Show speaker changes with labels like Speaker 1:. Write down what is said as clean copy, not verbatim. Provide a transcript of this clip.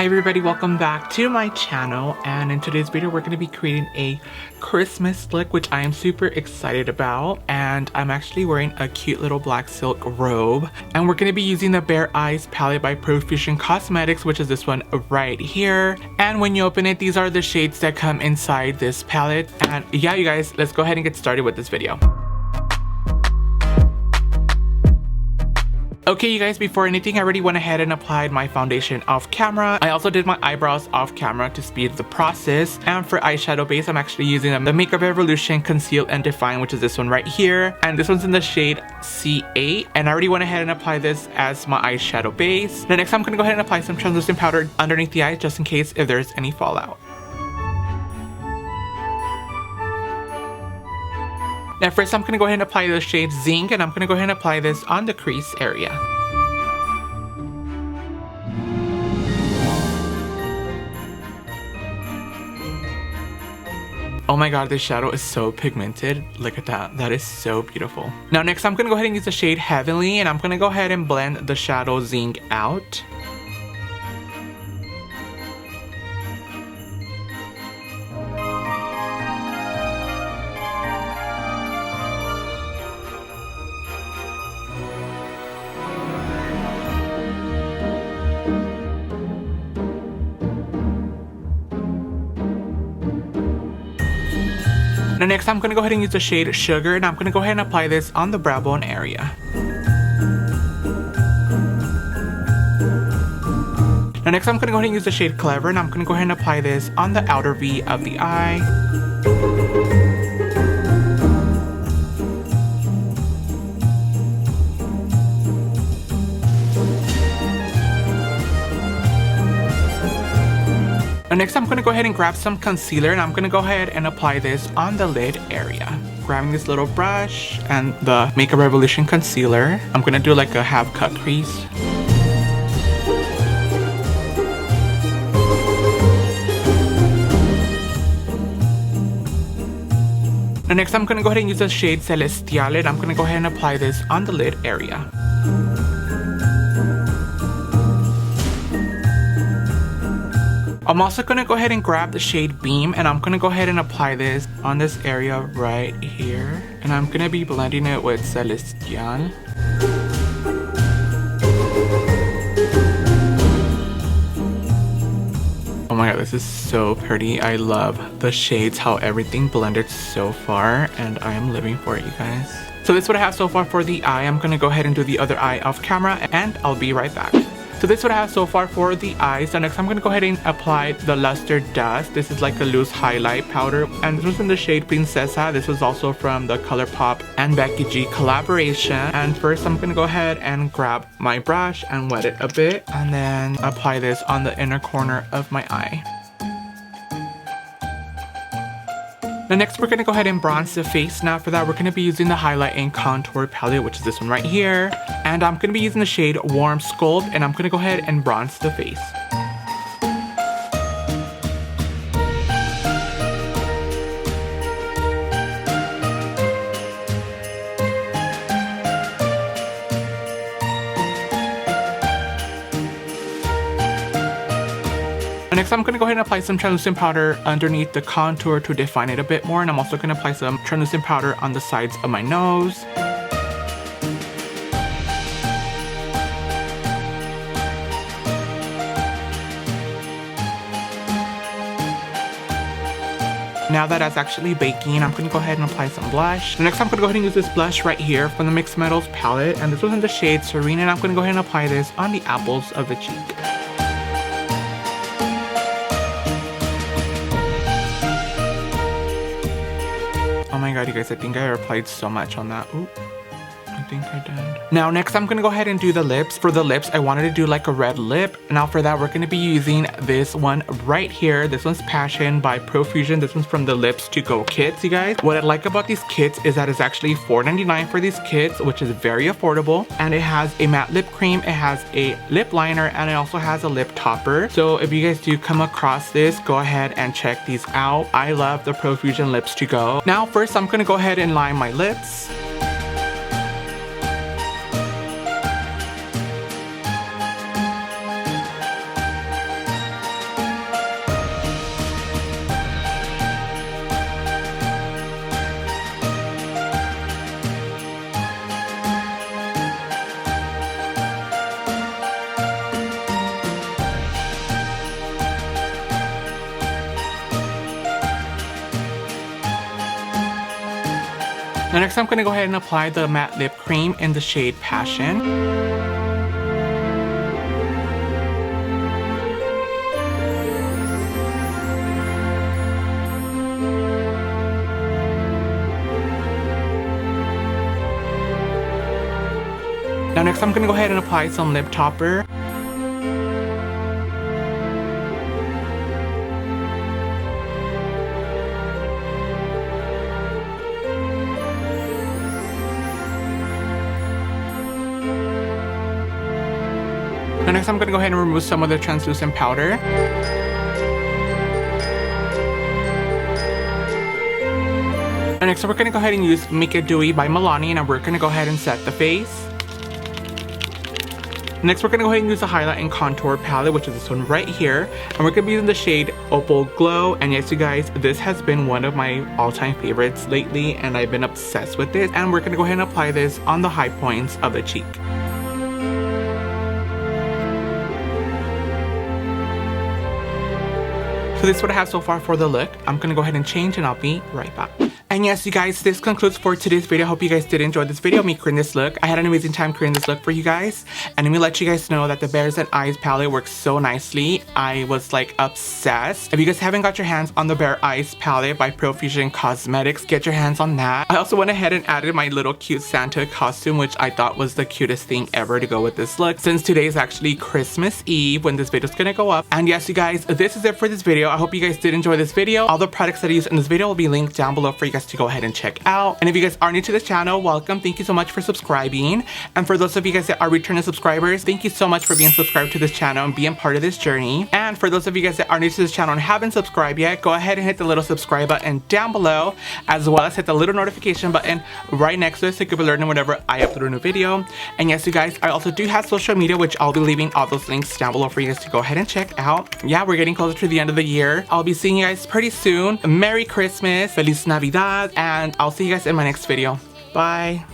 Speaker 1: Hi everybody, welcome back to my channel, and in today's video we're going to be creating a Christmas look, which I am super excited about. And I'm actually wearing a cute little black silk robe, and we're going to be using the Bare Eyes palette by Profusion Cosmetics, which is this one right here. And when you open it, these are the shades that come inside this palette. And yeah, you guys, let's go ahead and get started with this video. Okay, you guys, before anything, I already went ahead and applied my foundation off camera. I also did my eyebrows off camera to speed the process. And for eyeshadow base, I'm actually using the Makeup Revolution Conceal and Define, which is this one right here. And this one's in the shade C8. And I already went ahead and applied this as my eyeshadow base. Now next, I'm going to go ahead and apply some translucent powder underneath the eyes just in case if there's any fallout. Now first, I'm going to go ahead and apply the shade Zing, and I'm going to go ahead and apply this on the crease area. Oh my god, this shadow is so pigmented. Look at that. That is so beautiful. Now next, I'm going to go ahead and use the shade Heavenly, and I'm going to go ahead and blend the shadow Zing out. Now next, I'm going to go ahead and use the shade Sugar, and I'm going to go ahead and apply this on the brow bone area. Now next, I'm going to go ahead and use the shade Clever, and I'm going to go ahead and apply this on the outer V of the eye. Now next, I'm going to go ahead and grab some concealer, and I'm going to go ahead and apply this on the lid area. Grabbing this little brush and the Makeup Revolution concealer, I'm going to do like a half cut crease. Now next, I'm going to go ahead and use the shade Celestial, and I'm going to go ahead and apply this on the lid area. I'm also going to go ahead and grab the shade Beam, and I'm going to go ahead and apply this on this area right here. And I'm going to be blending it with Celestial. Oh my god, this is so pretty. I love the shades, how everything blended so far, and I am living for it, you guys. So this is what I have so far for the eye. I'm going to go ahead and do the other eye off camera, and I'll be right back. So this is what I have so far for the eyes. So next, I'm going to go ahead and apply the Luster Dust. This is like a loose highlight powder, and this was in the shade Princesa. This was also from the ColourPop and Becky G collaboration. And first, I'm going to go ahead and grab my brush and wet it a bit, and then apply this on the inner corner of my eye. Now next, we're going to go ahead and bronze the face. Now for that, we're going to be using the Highlight and Contour palette, which is this one right here. And I'm going to be using the shade Warm Sculpt, and I'm going to go ahead and bronze the face. Next, I'm going to go ahead and apply some translucent powder underneath the contour to define it a bit more. And I'm also going to apply some translucent powder on the sides of my nose. Now that that's actually baking, I'm going to go ahead and apply some blush. Next, I'm going to go ahead and use this blush right here from the Mixed Metals palette. And this was in the shade Serene. And I'm going to go ahead and apply this on the apples of the cheek. Oh my god, you guys, I think I applied so much on that. Oop. I think I did. Now next, I'm gonna go ahead and do the lips. For the lips, I wanted to do like a red lip. Now for that, we're gonna be using this one right here. This one's Passion by Profusion. This one's from the Lips to Go kits, you guys. What I like about these kits is that it's actually $4.99 for these kits, which is very affordable. And it has a matte lip cream, it has a lip liner, and it also has a lip topper. So if you guys do come across this, go ahead and check these out. I love the Profusion Lips to Go. Now first, I'm gonna go ahead and line my lips. Now next I'm going to go ahead and apply the matte lip cream in the shade Passion. Now next I'm going to go ahead and apply some lip topper. Now next I'm going to go ahead and remove some of the translucent powder. And next we're going to go ahead and use Make It Dewy by Milani, and we're going to go ahead and set the face. Next we're going to go ahead and use the highlight and contour palette, which is this one right here. And we're going to be using the shade Opal Glow. And yes, you guys, this has been one of my all-time favorites lately, and I've been obsessed with it. And we're going to go ahead and apply this on the high points of the cheek. So this is what I have so far for the look. I'm gonna go ahead and change and I'll be right back. And yes, you guys, this concludes for today's video. I hope you guys did enjoy this video, me creating this look. I had an amazing time creating this look for you guys. And let me let you guys know that the Bares and Eyes palette works so nicely. I was like obsessed. If you guys haven't got your hands on the Bare Eyes palette by Profusion Cosmetics, get your hands on that. I also went ahead and added my little cute Santa costume, which I thought was the cutest thing ever to go with this look, since today is actually Christmas Eve when this video is gonna go up. And yes, you guys, this is it for this video. I hope you guys did enjoy this video. All the products that I used in this video will be linked down below for you guys to go ahead and check out. And if you guys are new to this channel, welcome. Thank you so much for subscribing. And for those of you guys that are returning subscribers, thank you so much for being subscribed to this channel and being part of this journey. And for those of you guys that are new to this channel and haven't subscribed yet, go ahead and hit the little subscribe button down below, as well as hit the little notification button right next to it so you can be learning whenever I upload a new video. And yes, you guys, I also do have social media, which I'll be leaving all those links down below for you guys to go ahead and check out. Yeah, we're getting closer to the end of the year. I'll be seeing you guys pretty soon. Merry Christmas, Feliz Navidad, and I'll see you guys in my next video. Bye.